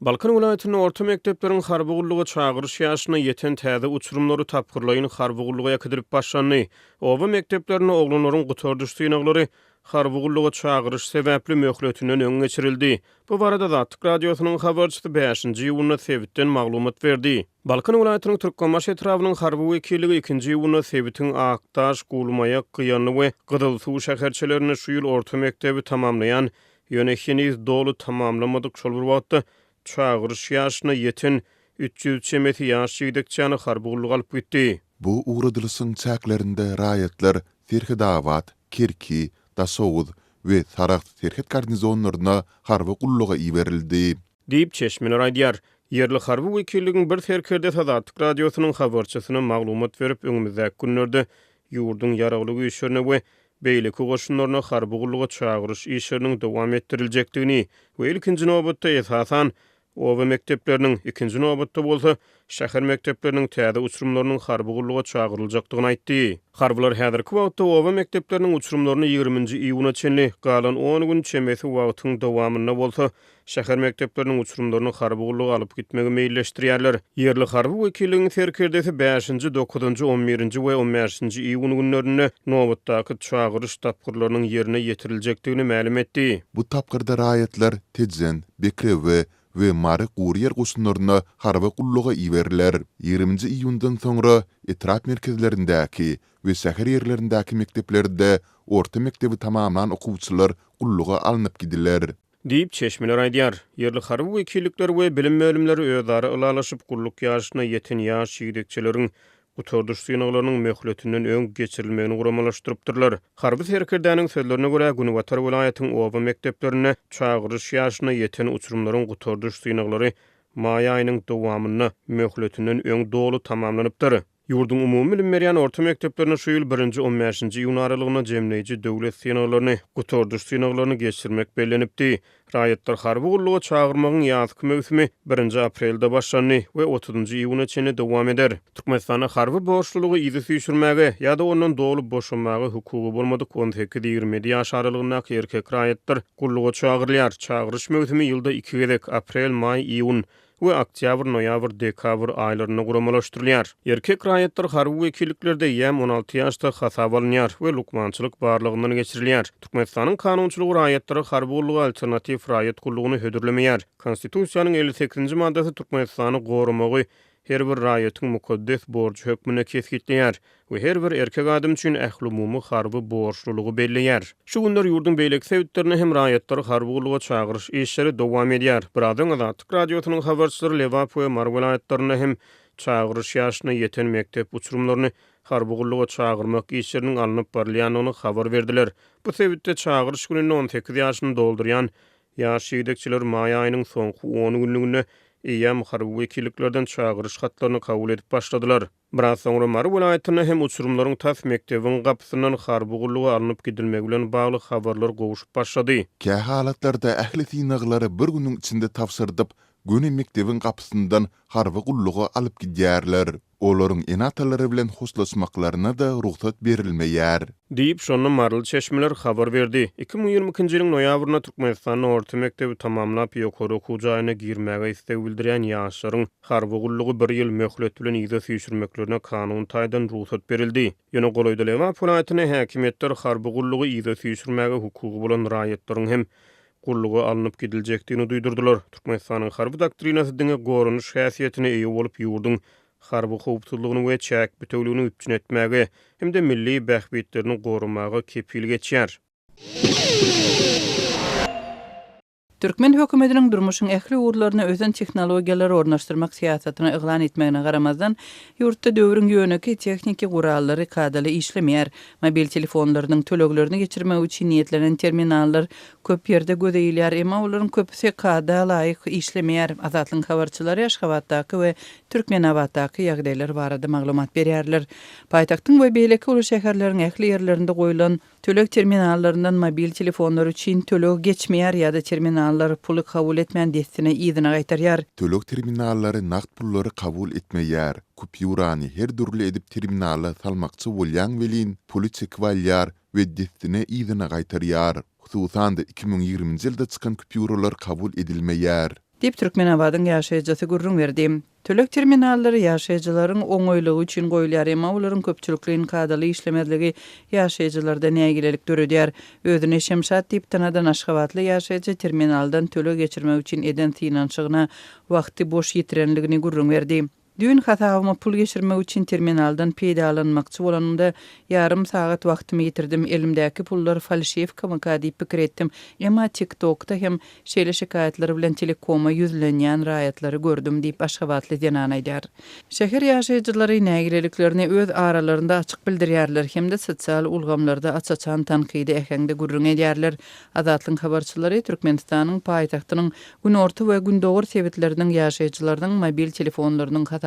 Balkan vilayatynyň orta mekdepleriniň harbygullygy çagyryş ýaşyna ýeten täze uçurumlary tapgyrlaýyn harbygullyga ýakydyryp başlandy. Oba mekdeplerine oglanlaryň gutardyş synaglary harbygullyga çagyryş sebäpli möhletinden öň geçirildi. Bu barada Zatlyk radiosynyň habarçysy 5-nji ýylyna sebitden maglumat berdi. Balkan vilayatynyň Türkmenbaş etrawynyň harby wekilligi 2-nji ýylyna sebitiň Aktaş, Gulmaýa, Gyýany we Gyzylsuw şäherçilerini şu ýyl orta mekdebi tamamlaýan ýönekçiniz dolu tamamlamadyk şol bir wagtda çagyryş ýaşyna ýeten 300 çemeti ýaş ýigdekçäni harbygullyga alyp gitdi. Bu uğradylysyn çäklerinde raýatlar Terhidawat, Kirki, Dasowud we Sarat terhet garnizonlaryna harbygullyga iberildi. Diýip Çeşminer aýdýar. Yerli harby wekilligiň bir terkerde Zatlyk radiosynyň habarçysyna maglumat berip öňümizde günlerde ýurdun ýaraglygy işlerine we beýleki goşunlaryna harbygullyga çagyryş işleriniň dowam ettiriljekdigini we ilkinji nobatda esasan oba mektepleriniň ikinji nobatda bolsa şäher mektepleriniň täze uçurumlarynyň harbygullyga çagyryljakdygyny aýtdy. Harbylar häzirki wagtda oba mektepleriniň uçurumlaryny 20-nji iýuna çenli galan 10 gün çemesi wagtyň dowamyna bolsa şäher mektepleriniň uçurumlaryny harbygullyga alyp gitmegi meýilleşdirýärler. Yerli harby wekilligiň serkerdesi 5-nji, 9-njy, 11-nji we 15-nji iýun günlerinde nobatdaky çagyryş tapgyrlarynyň ýerine ýetiriljekdigini ma'lum etdi. Bu tapgyrda raýatlar Tedzen, Bekrewe we Marek Guriyer goşunlaryna harbygullyga iberler. 20-nji iýundan soňra etrap merkezlerindäki we şäher ýerlerindäki mekteplerde orta mektebi tamamlanan okuwçylar gullyga alınıp gidiler. Diýip Çeşminer aýdýar. Yerli harby wekillikler we bilim bölümleri özleri ılalaşyp gulluk ýaşyna ýeten ýaş ýigdekçileriň gutardyş synaglarynyň möhletinden öň geçirilmegini guramalaşdyrypdyrlar. Harby serkerdäniň sözlerine görä Günüwatar vilayatynyň oba mekteplerine çagyryş ýaşyna ýeten uçurumlaryň gutardyş synaglary maýa aýynyň dowamyna möhletinden öň dolu tamamlanypdyr. Ýurdun umumy bilim berýän orta mekteplerine şu ýyl 1-nji 15-nji iýun aralygyna jemleýici döwlet synaglaryny, gutardyş synaglaryny geçirmek bellenipdi. Raýatlar harbygullyga çagyrmagyň ýazky mewsimi 1-nji aprelde başlandy we 30-njy iýuna çenli dowam eder. Türkmenistana harby borçlulugy izi süýşürmäge ýa-da ondan dolup boşanmagy hukugy bolmadyk 18-20 ýaş aralygyndaky erkek raýatlar gullyga çagyrylýar. Çagyryş mewsimi ýylda 2 gezek aprel, may, iýun we oktyabr, noýabr, dekabr aýlaryna guramalaşdyrylýar. Erkek raýatlar harby wekilliklerde ýam 16 ýaşda hasap alınýar we lukmançylyk barlygyndan geçirilýär. Türkmenistanyň kanunçylygy raýatlary harbygullyga alternativ raýat gullygyny hödürlemeýär. Konstitusiýanyň 58-nji maddasy Türkmenistany gorumagy her bir raýatyň mukaddes borçy hökmüne kesgitleýär we her bir erkek adam üçin ählumumy harby borçlulugy belleýär. Şu günler ýurdun beýleki sebitlerine hem raýatlar harbygullyga çagyryş işleri dowam edýär. Birazdan Zatlyk radiosynyň habarçylary Lewap we Mar vilayatlaryna hem çagyryş ýaşyna ýeten mektep uçurumlaryny harbygullyga çagyrmak işleriniň alınıp barylýanyny habar berdiler. Bu sebitde çagyryş gününi 18 ýaşyny doldurýan ýaş ýigdekçiler maýa aýynyň soňky 10 günlüğüne ýa harby wekilliklerden çagyryş hatlaryny kabul edip başladylar. Biraz soňra Mar vilayatyna hem uçurumlaryň tas mektebiň gapysyndan harbygullyga alınıp gidilmegi bilen bagly habarlar gowuşup başlady. Kä halatlarda ähli synaglary bir günüň içinde tapşyrdyp, göni mektebiň gapysyndan harbygullyga alyp gidýärler. Olaryň enatalary bilen huslaşmaklaryna da ruhsat berilmeýär. Diýip şonu Marly Çeşmeler habar berdi. 2022-nji ýylyň noýabryna Türkmenistanyň orta mektebi tamamlap ýokary okuw jaýyna girmäge istek bildirýän ýaşlaryň harbygullygy 1 ýyl möhlet bilen iza süýşürmeklerine kanun taýdan ruhsat berildi. Ýöne golaýda Lewap vilayatyna häkimetler harbygullygy iza süýşürmäge hukugy bolan raýatlaryň hem gullyga alınıp gidiljekdigini duýdurdylar. Türkmenistanyň harby doktrinasy diňe gorunuş häsiýetine eýe bolup ýurdun harby howpsuzlygyny we çäk bütewligini üpçün etmäge hem-de milli bähbitlerini gorumaga kepil geçýär. Türkmen hökümetiniň durmuşyň ähli urlaryna özen tehnologiýalary ornaşdyrmak siýasatyny eglan etmegine garamazdan ýurtda döwrüň ýöneki texniki gurallary kadaly işlemeýär. Mobil telefonlarynyň töleglerini geçirmek üçin niýetlenen terminallar köp ýerde gözeýilýär, emma olaryň köpüsi kada laýyk işlemeýär. Azatlyň habarçylary Aşgabatdaky we Türkmenawatdaky ýagdaýlar barada maglumat berýärler. Paýtagtyň we beýleki uly şäherleriň ähli ýerlerinde goýulan töleg terminallarynyň mobil telefonlar üçin töleg geçmeýär ýa-da terminallar puly kabul etmän destine ýygyna gaýtarýar. Töleg terminallary naqd pullary kabul etmeýär. Kupýurany her dürli edip terminala salmakçy bolýan welin puly çekip alýar we destine ýygyna gaýtarýar. Hususan da 2020-nji ýylda çykan kupýuralar kabul edilmeýär. Dip Türkmenabadyň ýaşaýjysy gurrun berdi. Tölek terminallary ýaşaýjylaryň oňoýlugy üçin goýulýar, emma olaryň köpçülikliň kadaly işlemezligi ýaşaýjylarda nägilelik döredýär. Özüne Şemşat diýip tanadan Aşgabatly ýaşaýjy terminaldan tölek geçirmek üçin eden tynançygyna wagty boş ýetirenligini gurrun berdi. Dün hatawyma pul geçirmek üçin terminaldan peýdalanmakçy bolanymda yarım saat wagtymy ýetirdim. Elimdäki pullar falşifkamy diýip pikir etdim. Emma TikTokda hem şeýle şikaýetleri bilen telekoma ýüzlenýän raýatlary gördüm diýip Aşgabatly denan aýdýar. Şäher ýaşaýjylary nägileliklerini öz aralarynda açyk bildirýärler hem-de sosial ulgamlarda açaçan tankydy ehengde gurrun edýärler. Azatlyň habarçylary Türkmenistanyň paýtagtynyň günorta we gündogor sebitleriniň ýaşaýjylarynyň mobil telefonlarynyň hatawyny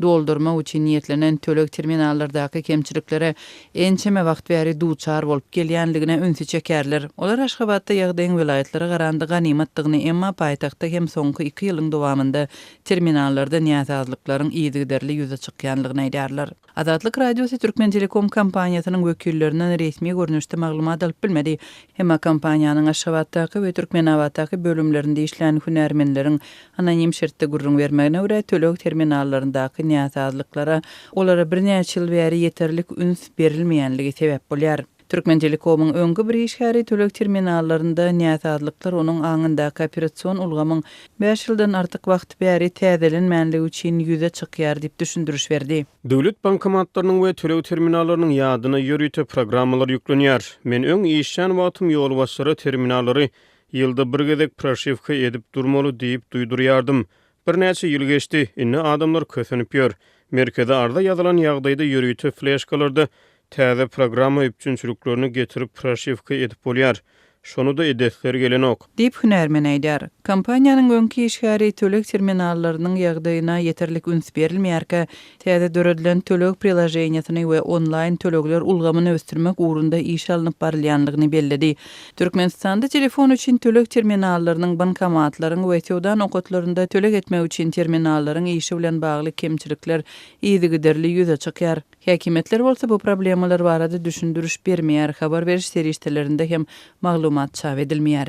doldurma üçin niýetlenen tölek terminallardaky kemçiliklere ençeme wagt bäri duçar bolup gelýänligine ünsü çekerler. Olar Aşgabatda ýagdaýyň vilayatlary garandy ganimatdygyny, emma paýtagtda hem soňky 2 ýylyň dowamında terminallarda niýazazlyklaryň ýygyderli ýüze çykýanlygyny aýdýarlar. Azatlyk radiosu Türkmen Telekom kompaniýasynyň wekillerinden resmi görnüşde maglumat alyp bilmedi. Hemma kompaniýanyň Aşgabatdaky we Türkmenabatdaky bölümlerinde işlän hünärmenleriň anonim şertde gurrun bermegine görä tölek terminallaryndaky niýazazlyklara olara bir näçe ýyl bäri ýeterlik üns berilmeýänligi sebäp bolýar. Türkmen Telekom'un öňkü bir işgäri tölek terminallarynda niýazazlyklar onuň aňyndaky operasiýon ulgamyň 5 ýyldan artyk wagt bäri täzelenmänligi üçin ýüze çykýar diýip düşündürüş berdi. Döwlet bankomatlarynyň we tölek terminallarynyň ýadyna ýörüýte programmalar ýüklenýär. Men öň işçän wagtym ýol başary terminallary ýylda bir gezek proşewka edip durmaly diýip duýdurýardym. Bir näçe ýyl geçdi, inni adamlar kösenip ýör. Merkeze arda ýazylan ýagdaýda ýörüýte flешkalarda täze programma üpçünçülüklerini getirip proşewka edip bolýar. Şonu da edetler gelen ok. Dip hünärmen aýdýar. Kompaniýanyň öňki işgäri tölek terminallarynyň ýagdaýyna ýeterlik üns berilmeýärkä, täze döredilen tölek prilajenýasyny we online tölekler ulgamyny ösdürmek uğrunda iş alınıp barylýanlygyny belledi. Türkmenistanda telefon üçin tölek terminallarynyň bankomatlaryň we sowda okotlarynda tölek etmek üçin terminallaryň işi bilen bagly kemçilikler ýygyderli ýüze çykýar. Häkimetler bolsa bu problemalar barada düşündürüş bermeýär, habar beriş seriştelerinde hem maglumat çap edilmeýär.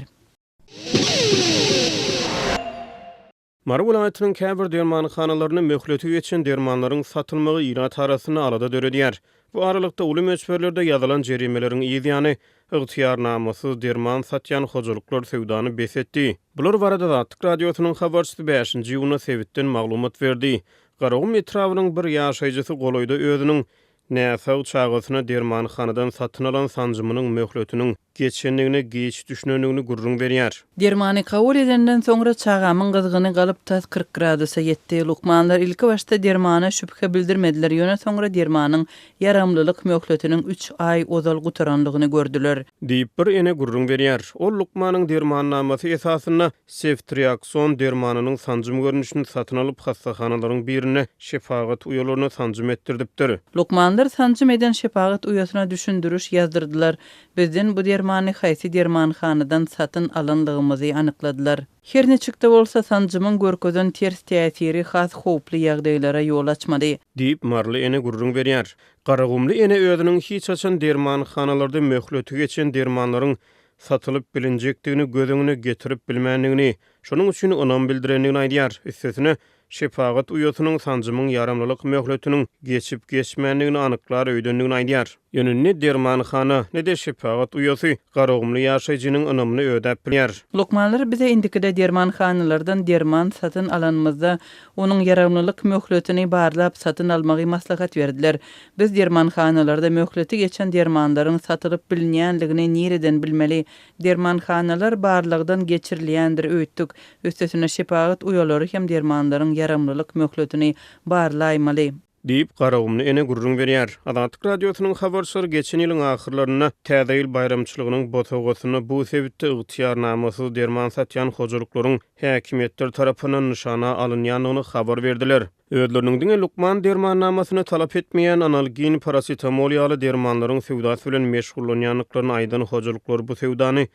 Mara welaýatynyň käbir dermanxanalaryny möhleti geçen dermanlaryň satylmagy ýyla tarasyny alada döredýär. Bu aralykda uly meçberlerde ýazylan jerimelerin ýygyany ygtyýarnamasyz derman satýan hojuluklar sewdany besetdi. Bular barada Azatlyk radiosynyň habarçysy 5-nji ýylyna sebitden maglumat berdi. Garagum etrawynyň bir ýaşaýjysy goloýda özüniň näsaw çağasyna dermanxanadan satyn alan sanjymynyň möhletiniň geçenligine geç düşünenligini gurrun berýär. Dermany kabul edenden soňra çağamyň gyzgyny galyp tas 40 gradusa ýetdi. Lukmanlar ilki başda dermana şüphe bildirmediler. Ýöne soňra dermanyň yaramlylyk möhletiniň 3 ay ozal gutaranlygyny gördüler. Diýip bir ene gurrun berýär. Ol Lukmanyň dermannamasy esasyna Ceftriaxon dermanynyň sanjym görnüşini satyn alyp hastahanalaryň birine şefagat uýalaryna sanjym etdirdipdir. Lukmanlar sanjym eden şefagat uýasyna düşündürüş ýazdyrdylar. Bizden bu dermany haýsy dermanhanadan satyn alanygymy anykladylar. Her neçikde bolsa sanjymyň görkezden ters täsiri has howply ýagdaýlara ýol açmady. Diýip marly ene gurrun berýär. Garagumly ene özüniň hiç açan dermanhanalarda möhleti geçen dermanlaryň satylyp bilinjekdigini gözüňe getirip bilmänligini, şonuň üçin onam bildirenligini aýdýar. Üstesine şefagat uýasynyň sanjymyň yaramlylyk möhletiniň geçip geçmänligini anyklar öýdenligini aýdýar. Ýöne ne dermanhana, ne de şefagat uýasy garagumly ýaşaýjynyň önümini ödäp bilýär. Lokmanlar bize indikide dermanhanalardan derman satyn alanmazda onuň yaramlylyk möhletini barlap satyn almagy maslahat berdiler. Biz dermanhanalarda möhleti geçen dermanlaryň satylyp bilinýänligini nireden bilmeli? Dermanhanalar barlygdan geçirilýändir öýtdik. Üstesine şefagat uýalary hem dermanlaryň yaramlylyk möhletini barlaýmaly. Diýip garagumly ene gurrun berýär. Azatlyk radiosynyň habarçylary geçen ýylyň ahyrlaryna täze ýyl bayramçylygynyň botogasyna bu sebitde ygtyýarnamasyz derman satýan hojuluklaryň häkimetler tarapyndan nişana alynýanlygyny habar berdiler. Özleriniň diňe Lukman dermannamasyny talap etmeýän analgin parasetamol ýaly dermanlaryň sewdasy bilen meşgullanýanlyklaryny aýdan hojuluklar bu sewdany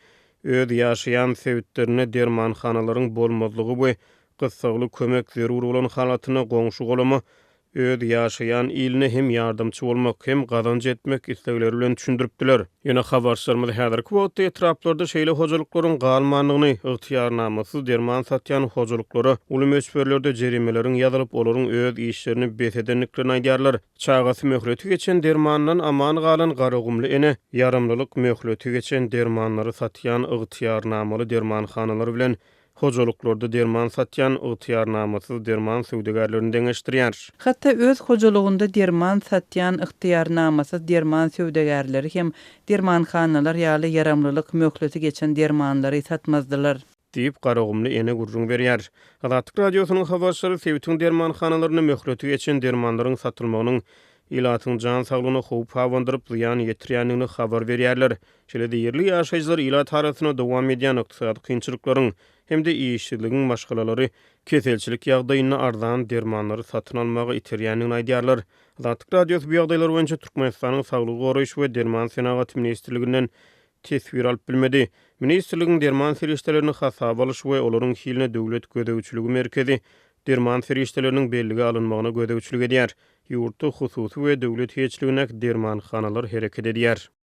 öz ýaşaýan sebitlerine dermanhanalaryň bolmazlygy we gyssagly kömek zerur bolan halatyna goňşu golama öz ýaşaýan iline hem ýardamçy bolmak hem gazanç etmek islegleri bilen düşündiripdiler. Ýöne habarçylarymyz häzirki wagtda etraplarda şeýle hojalyklaryň galmanlygyny, ygtyýarnamasyz derman satýan hojalyklary uly möçberlerde jerimelerin ýazylyp olaryň öz işlerini betedenliklerini aýdýarlar. Çagasy möhleti geçen dermandan aman galan garagumly ene ýarymlylyk möhleti geçen dermanlary satýan ygtyýarnamaly dermanhanalar bilen hojalyklarda derman satýan ygtyýarnamasyz derman söwdegarlaryny deňeşdirýär. Hatta öz hojalygynda derman satýan ygtyýarnamasyz derman söwdegarlary hem dermanhanalar ýaly yaramlylyk möhleti geçen dermanlary satmazdylar. Diýip garagumly ene gurrun berýär. Azatlyk radiosynyň habarçylary Sewitň dermanhanalarına möhleti geçen dermanlaryň satylmagynyň ilatyň jan saglygyna howp hawandyryp ýan ýetirýänligini habar berýärler. Şeýle ýerli ýaşaýjylar ilat harasyna dowam edýän ykdysady kynçylyklaryň hem de işçiligiň başgalalary keselçilik ýagdaýyna arzan dermanlary satyn almagy iterýänligini aýdýarlar. Azatlyk radiosy bu ýagdaýlar boýunça Türkmenistanyň Saglyk goraýyş we Derman Senagat Ministrliginden tesbir alyp bilmedi. Ministrligiň derman feriştelerini hasaba alyş we olaryň hiline döwlet gödäwçiligi merkezi derman ferişteleriniň belligi alynmagyna gödäwçilik edýär. Ýurtda hususy we döwlet heçligine dermanhanalar hereket edýär.